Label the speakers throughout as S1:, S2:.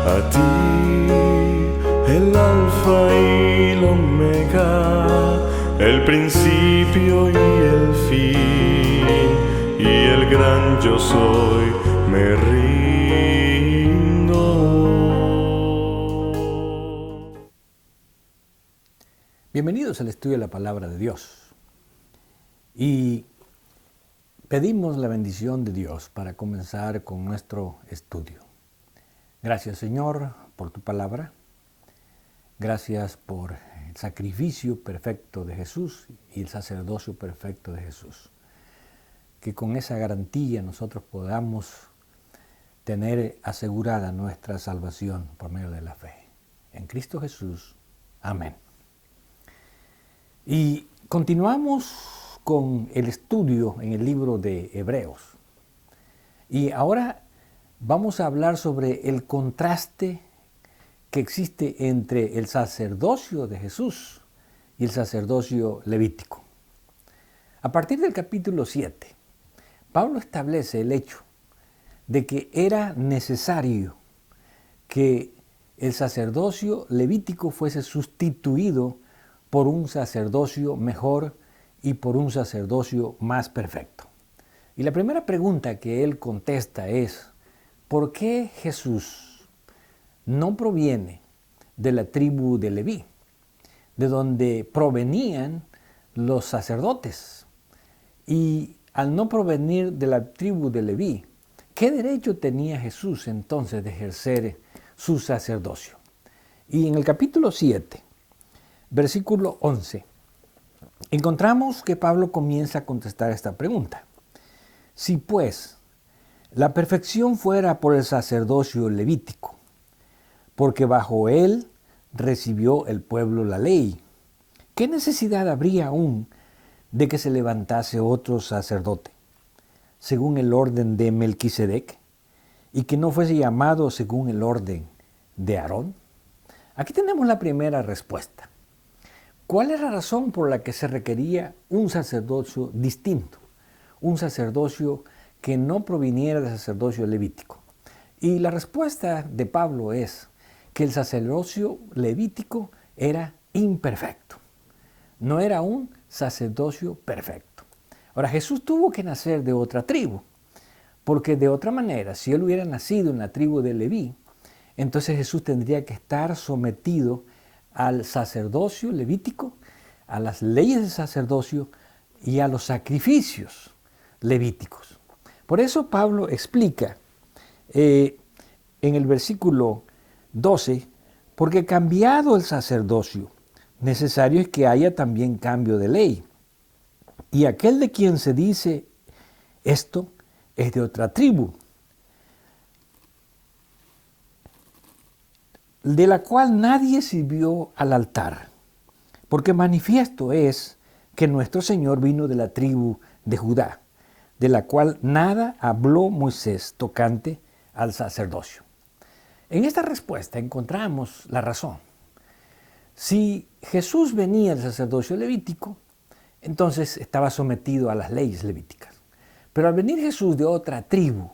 S1: A ti, el alfa y el omega, el principio y el fin, y el gran yo soy, me rindo.
S2: Bienvenidos al estudio de la Palabra de Dios. Y pedimos la bendición de Dios para comenzar con nuestro estudio. Gracias, Señor, por tu palabra. Gracias por el sacrificio perfecto de Jesús y el sacerdocio perfecto de Jesús. Que con esa garantía nosotros podamos tener asegurada nuestra salvación por medio de la fe. En Cristo Jesús. Amén. Y continuamos con el estudio en el libro de Hebreos. Y ahora vamos a hablar sobre el contraste que existe entre el sacerdocio de Jesús y el sacerdocio levítico. A partir del capítulo 7, Pablo establece el hecho de que era necesario que el sacerdocio levítico fuese sustituido por un sacerdocio mejor y por un sacerdocio más perfecto. Y la primera pregunta que él contesta es: ¿por qué Jesús no proviene de la tribu de Leví, de donde provenían los sacerdotes? Y al no provenir de la tribu de Leví, ¿qué derecho tenía Jesús entonces de ejercer su sacerdocio? Y en el capítulo 7, versículo 11, encontramos que Pablo comienza a contestar esta pregunta. Si pues la perfección fuera por el sacerdocio levítico, porque bajo él recibió el pueblo la ley, ¿qué necesidad habría aún de que se levantase otro sacerdote, según el orden de Melquisedec, y que no fuese llamado según el orden de Aarón? Aquí tenemos la primera respuesta. ¿Cuál es la razón por la que se requería un sacerdocio distinto? Un sacerdocio que no proviniera del sacerdocio levítico. Y la respuesta de Pablo es que el sacerdocio levítico era imperfecto. No era un sacerdocio perfecto. Ahora, Jesús tuvo que nacer de otra tribu, porque de otra manera, si él hubiera nacido en la tribu de Leví, entonces Jesús tendría que estar sometido al sacerdocio levítico, a las leyes del sacerdocio y a los sacrificios levíticos. Por eso Pablo explica en el versículo 12, porque cambiado el sacerdocio, necesario es que haya también cambio de ley. Y aquel de quien se dice esto es de otra tribu, de la cual nadie sirvió al altar, porque manifiesto es que nuestro Señor vino de la tribu de Judá, de la cual nada habló Moisés tocante al sacerdocio. En esta respuesta encontramos la razón. Si Jesús venía del sacerdocio levítico, entonces estaba sometido a las leyes levíticas. Pero al venir Jesús de otra tribu,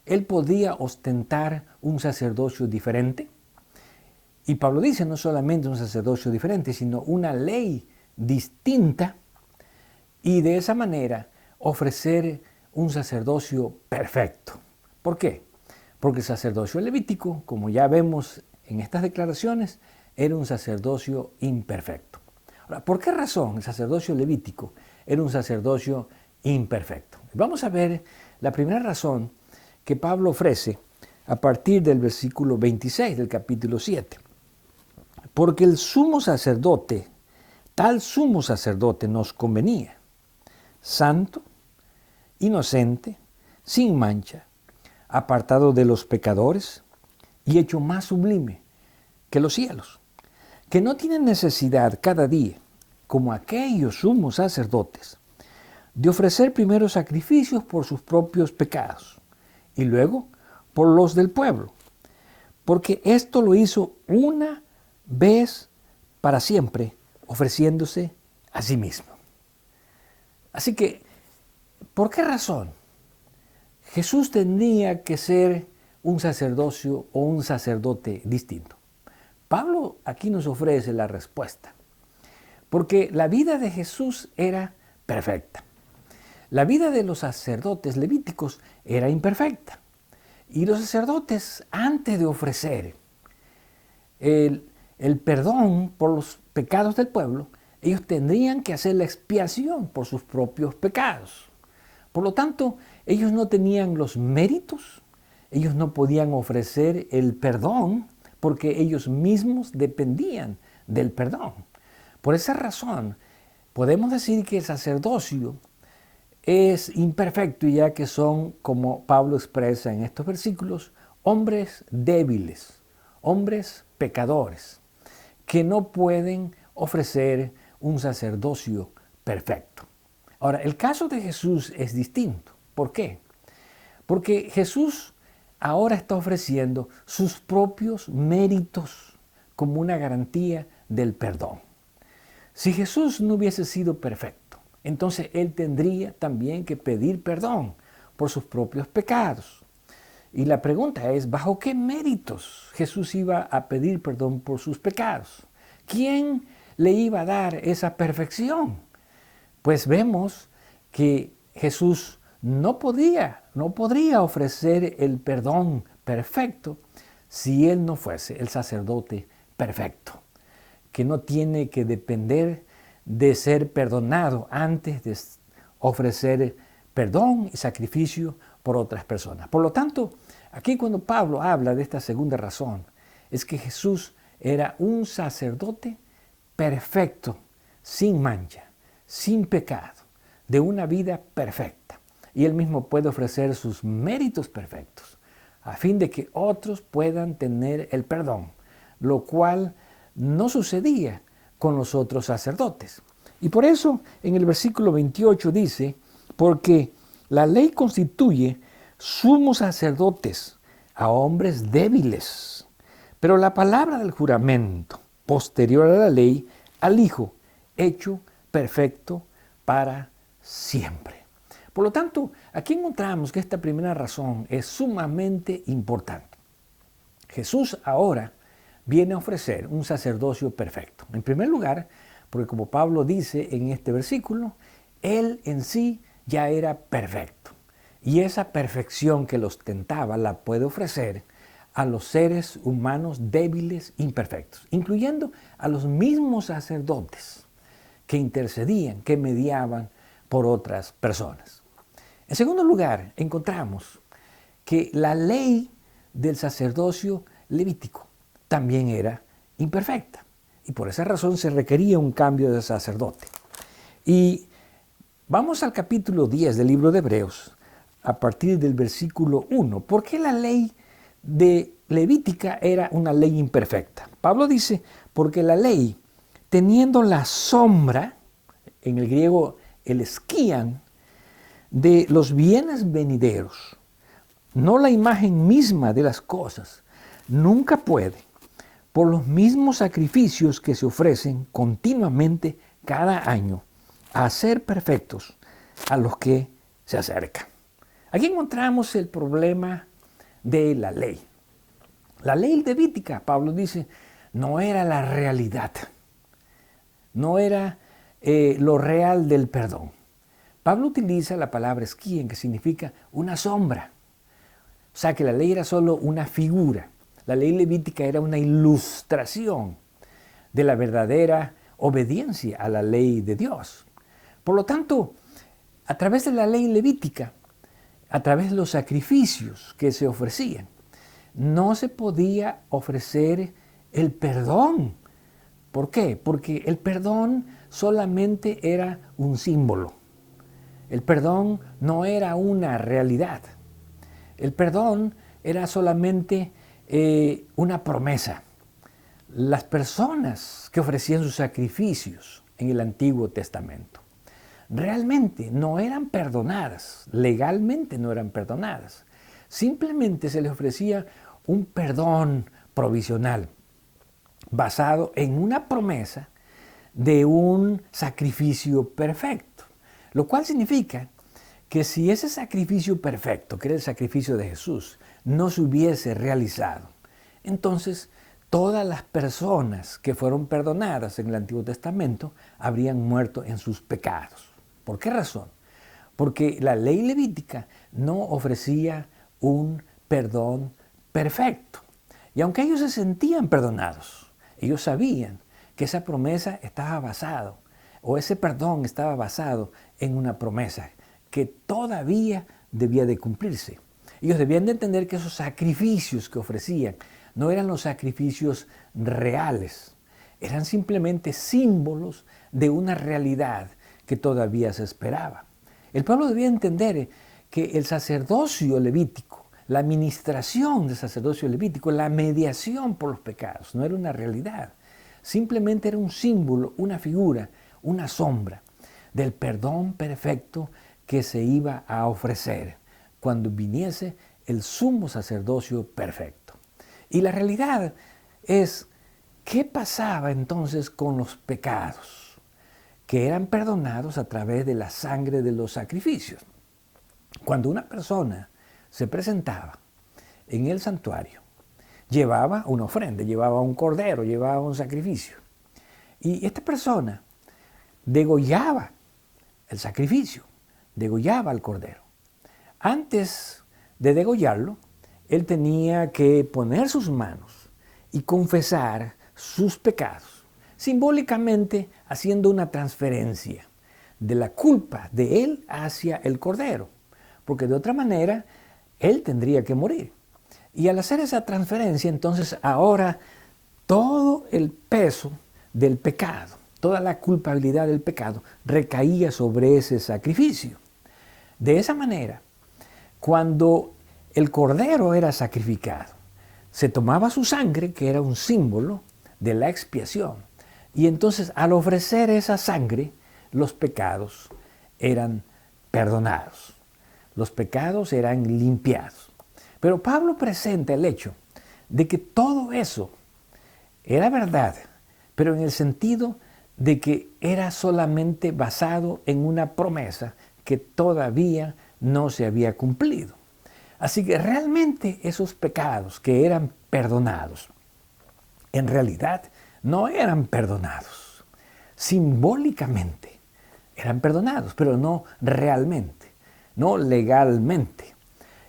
S2: él podía ostentar un sacerdocio diferente. Y Pablo dice no solamente un sacerdocio diferente, sino una ley distinta, y de esa manera ofrecer un sacerdocio perfecto. ¿Por qué? Porque el sacerdocio levítico, como ya vemos en estas declaraciones, era un sacerdocio imperfecto. Ahora, ¿por qué razón el sacerdocio levítico era un sacerdocio imperfecto? Vamos a ver la primera razón que Pablo ofrece a partir del versículo 26 del capítulo 7. Porque el sumo sacerdote, tal sumo sacerdote nos convenía, santo, inocente, sin mancha, apartado de los pecadores y hecho más sublime que los cielos, que no tiene necesidad cada día, como aquellos sumos sacerdotes, de ofrecer primero sacrificios por sus propios pecados y luego por los del pueblo, porque esto lo hizo una vez para siempre, ofreciéndose a sí mismo. Así que, ¿por qué razón Jesús tenía que ser un sacerdocio o un sacerdote distinto? Pablo aquí nos ofrece la respuesta. Porque la vida de Jesús era perfecta. La vida de los sacerdotes levíticos era imperfecta. Y los sacerdotes, antes de ofrecer el perdón por los pecados del pueblo, ellos tendrían que hacer la expiación por sus propios pecados. Por lo tanto, ellos no tenían los méritos, ellos no podían ofrecer el perdón porque ellos mismos dependían del perdón. Por esa razón, podemos decir que el sacerdocio es imperfecto, ya que son, como Pablo expresa en estos versículos, hombres débiles, hombres pecadores, que no pueden ofrecer un sacerdocio perfecto. Ahora, el caso de Jesús es distinto. ¿Por qué? Porque Jesús ahora está ofreciendo sus propios méritos como una garantía del perdón. Si Jesús no hubiese sido perfecto, entonces Él tendría también que pedir perdón por sus propios pecados. Y la pregunta es, ¿bajo qué méritos Jesús iba a pedir perdón por sus pecados? ¿Quién le iba a dar esa perfección? Pues vemos que Jesús no podría ofrecer el perdón perfecto si Él no fuese el sacerdote perfecto, que no tiene que depender de ser perdonado antes de ofrecer perdón y sacrificio por otras personas. Por lo tanto, aquí cuando Pablo habla de esta segunda razón, es que Jesús era un sacerdote perfecto, sin mancha, sin pecado, de una vida perfecta. Y Él mismo puede ofrecer sus méritos perfectos, a fin de que otros puedan tener el perdón, lo cual no sucedía con los otros sacerdotes. Y por eso en el versículo 28 dice, porque la ley constituye sumos sacerdotes a hombres débiles, pero la palabra del juramento posterior a la ley, al Hijo, hecho perfecto para siempre. Por lo tanto, aquí encontramos que esta primera razón es sumamente importante. Jesús ahora viene a ofrecer un sacerdocio perfecto. En primer lugar, porque como Pablo dice en este versículo, Él en sí ya era perfecto. Y esa perfección que lo ostentaba la puede ofrecer a los seres humanos débiles, imperfectos, incluyendo a los mismos sacerdotes que intercedían, que mediaban por otras personas. En segundo lugar, encontramos que la ley del sacerdocio levítico también era imperfecta y por esa razón se requería un cambio de sacerdote. Y vamos al capítulo 10 del libro de Hebreos, a partir del versículo 1. ¿Por qué la ley de levítica era una ley imperfecta? Pablo dice, porque la ley, teniendo la sombra, en el griego el esquían, de los bienes venideros, no la imagen misma de las cosas, nunca puede, por los mismos sacrificios que se ofrecen continuamente cada año, hacer perfectos a los que se acercan. Aquí encontramos el problema de la ley. La ley levítica, Pablo dice, no era la realidad, no era lo real del perdón. Pablo utiliza la palabra esquien, que significa una sombra. O sea que la ley era solo una figura. La ley levítica era una ilustración de la verdadera obediencia a la ley de Dios. Por lo tanto, a través de la ley levítica, a través de los sacrificios que se ofrecían, no se podía ofrecer el perdón. ¿Por qué? Porque el perdón solamente era un símbolo. El perdón no era una realidad. El perdón era solamente una promesa. Las personas que ofrecían sus sacrificios en el Antiguo Testamento realmente no eran perdonadas, legalmente no eran perdonadas. Simplemente se les ofrecía un perdón provisional basado en una promesa de un sacrificio perfecto. Lo cual significa que si ese sacrificio perfecto, que era el sacrificio de Jesús, no se hubiese realizado. Entonces, todas las personas que fueron perdonadas en el Antiguo Testamento habrían muerto en sus pecados. ¿Por qué razón? Porque la ley levítica no ofrecía un perdón perfecto. Y aunque ellos se sentían perdonados, ellos sabían que esa promesa estaba basada, o ese perdón estaba basado en una promesa que todavía debía de cumplirse. Ellos debían de entender que esos sacrificios que ofrecían no eran los sacrificios reales, eran simplemente símbolos de una realidad que todavía se esperaba. El pueblo debía entender que el sacerdocio levítico, la administración del sacerdocio levítico, la mediación por los pecados, no era una realidad, simplemente era un símbolo, una figura, una sombra del perdón perfecto que se iba a ofrecer cuando viniese el sumo sacerdocio perfecto. Y la realidad es, ¿qué pasaba entonces con los pecados que eran perdonados a través de la sangre de los sacrificios? Cuando una persona se presentaba en el santuario, llevaba una ofrenda, llevaba un cordero, llevaba un sacrificio. Y esta persona degollaba el sacrificio, degollaba al cordero. Antes de degollarlo, él tenía que poner sus manos y confesar sus pecados, simbólicamente haciendo una transferencia de la culpa de él hacia el cordero, porque de otra manera él tendría que morir. Y al hacer esa transferencia, entonces ahora todo el peso del pecado, toda la culpabilidad del pecado recaía sobre ese sacrificio. De esa manera, cuando el cordero era sacrificado, se tomaba su sangre, que era un símbolo de la expiación, y entonces al ofrecer esa sangre, los pecados eran perdonados, los pecados eran limpiados. Pero Pablo presenta el hecho de que todo eso era verdad, pero en el sentido de que era solamente basado en una promesa que todavía no se había cumplido. Así que realmente esos pecados que eran perdonados, en realidad no eran perdonados. Simbólicamente eran perdonados, pero no realmente, no legalmente.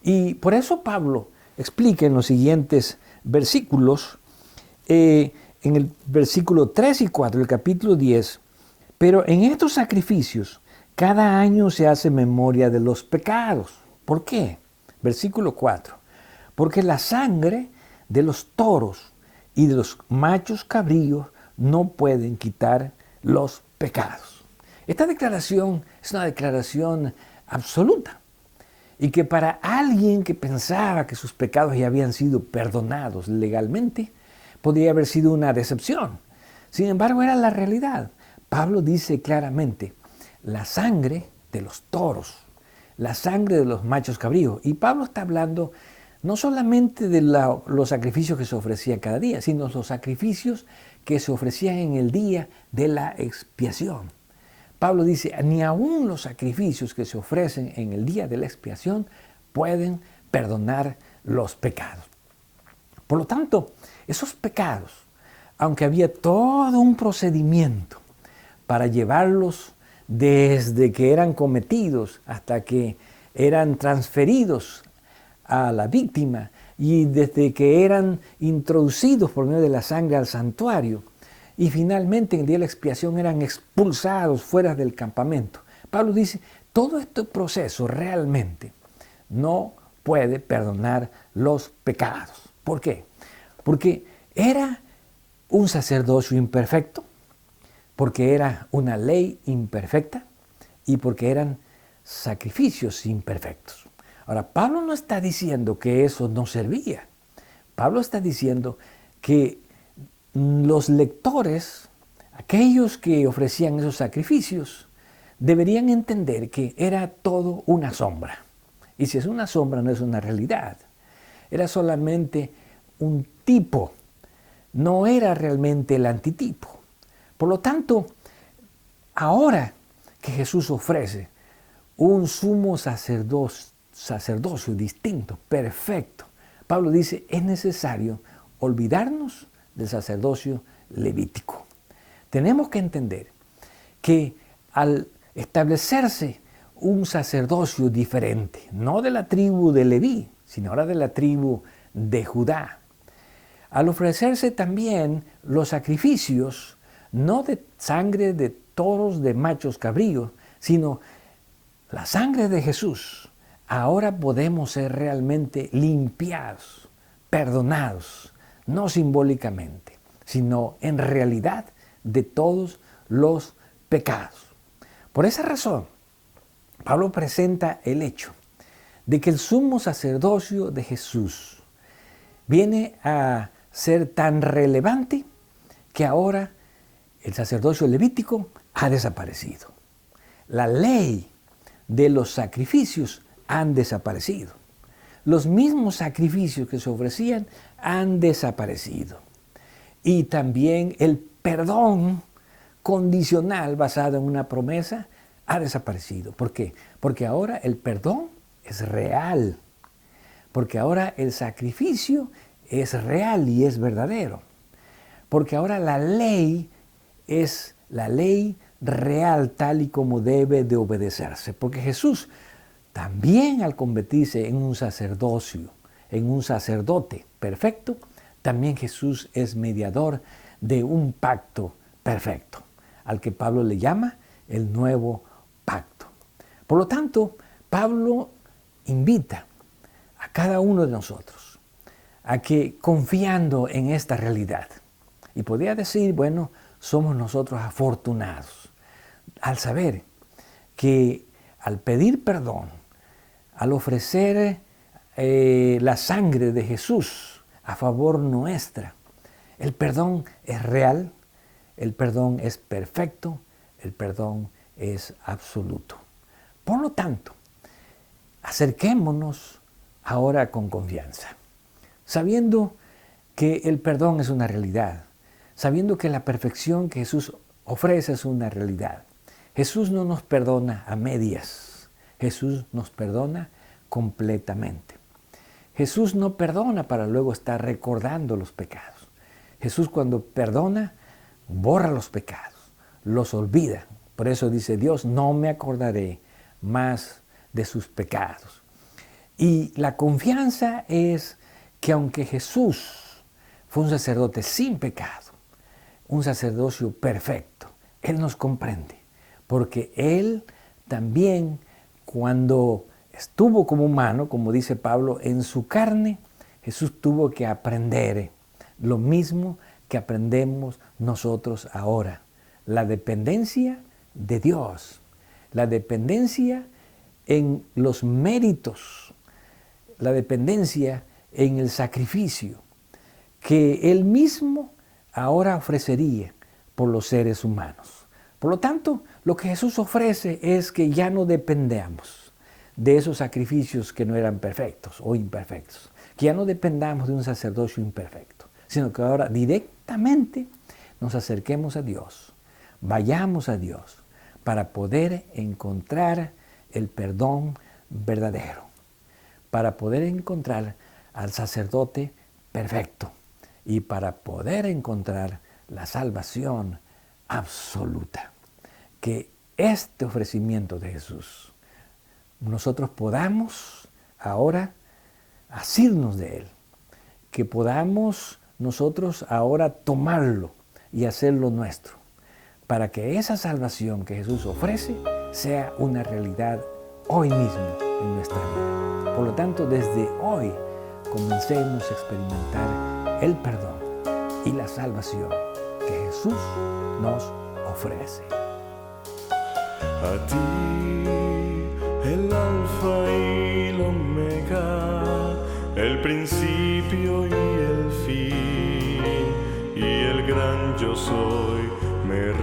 S2: Y por eso Pablo explica en los siguientes versículos, en el versículo 3 y 4 del capítulo 10, pero en estos sacrificios cada año se hace memoria de los pecados. ¿Por qué? Versículo 4. Porque la sangre de los toros y de los machos cabríos no pueden quitar los pecados. Esta declaración es una declaración absoluta. Y que para alguien que pensaba que sus pecados ya habían sido perdonados legalmente, podría haber sido una decepción. Sin embargo, era la realidad. Pablo dice claramente, la sangre de los toros, la sangre de los machos cabríos. Y Pablo está hablando no solamente de los sacrificios que se ofrecían cada día, sino los sacrificios que se ofrecían en el día de la expiación. Pablo dice, ni aún los sacrificios que se ofrecen en el día de la expiación pueden perdonar los pecados. Por lo tanto, esos pecados, aunque había todo un procedimiento para llevarlos desde que eran cometidos hasta que eran transferidos a la víctima y desde que eran introducidos por medio de la sangre al santuario, y finalmente en el día de la expiación eran expulsados fuera del campamento. Pablo dice, todo este proceso realmente no puede perdonar los pecados. ¿Por qué? Porque era un sacerdocio imperfecto, porque era una ley imperfecta y porque eran sacrificios imperfectos. Ahora, Pablo no está diciendo que eso no servía. Pablo está diciendo que los lectores, aquellos que ofrecían esos sacrificios, deberían entender que era todo una sombra. Y si es una sombra, no es una realidad. Era solamente un tipo, no era realmente el antitipo. Por lo tanto, ahora que Jesús ofrece un sumo sacerdocio distinto, perfecto, Pablo dice, es necesario olvidarnos del sacerdocio levítico. Tenemos que entender que al establecerse un sacerdocio diferente, no de la tribu de Leví, sino ahora de la tribu de Judá, al ofrecerse también los sacrificios, no de sangre de toros, de machos cabríos, sino la sangre de Jesús, ahora podemos ser realmente limpiados, perdonados, no simbólicamente, sino en realidad de todos los pecados. Por esa razón, Pablo presenta el hecho de que el sumo sacerdocio de Jesús viene a ser tan relevante que ahora el sacerdocio levítico ha desaparecido. La ley de los sacrificios han desaparecido. Los mismos sacrificios que se ofrecían han desaparecido. Y también el perdón condicional basado en una promesa ha desaparecido. ¿Por qué? Porque ahora el perdón es real. Porque ahora el sacrificio es real y es verdadero. Porque ahora la ley es la ley real tal y como debe de obedecerse. Porque Jesús también al convertirse en un sacerdocio, en un sacerdote perfecto, también Jesús es mediador de un pacto perfecto, al que Pablo le llama el nuevo pacto. Por lo tanto, Pablo invita a cada uno de nosotros a que confiando en esta realidad, y podría decir, bueno, somos nosotros afortunados al saber que al pedir perdón, al ofrecer la sangre de Jesús a favor nuestra, el perdón es real, el perdón es perfecto, el perdón es absoluto. Por lo tanto, acerquémonos ahora con confianza, sabiendo que el perdón es una realidad, sabiendo que la perfección que Jesús ofrece es una realidad. Jesús no nos perdona a medias, Jesús nos perdona completamente. Jesús no perdona para luego estar recordando los pecados. Jesús cuando perdona, borra los pecados, los olvida. Por eso dice Dios, no me acordaré más de sus pecados. Y la confianza es que aunque Jesús fue un sacerdote sin pecado, un sacerdocio perfecto, Él nos comprende, porque Él también cuando estuvo como humano, como dice Pablo, en su carne, Jesús tuvo que aprender lo mismo que aprendemos nosotros ahora, la dependencia de Dios, la dependencia en los méritos, la dependencia en el sacrificio que Él mismo ahora ofrecería por los seres humanos. Por lo tanto, lo que Jesús ofrece es que ya no dependamos de esos sacrificios que no eran perfectos o imperfectos, que ya no dependamos de un sacerdocio imperfecto, sino que ahora directamente nos acerquemos a Dios, vayamos a Dios para poder encontrar el perdón verdadero, para poder encontrar al sacerdote perfecto y para poder encontrar la salvación absoluta. Que este ofrecimiento de Jesús nosotros podamos ahora asirnos de Él, que podamos nosotros ahora tomarlo y hacerlo nuestro, para que esa salvación que Jesús ofrece sea una realidad hoy mismo en nuestra vida. Por lo tanto, desde hoy comencemos a experimentar el perdón y la salvación que Jesús nos ofrece.
S1: A ti, el alfa y el omega, el principio y el fin, y el gran yo soy, me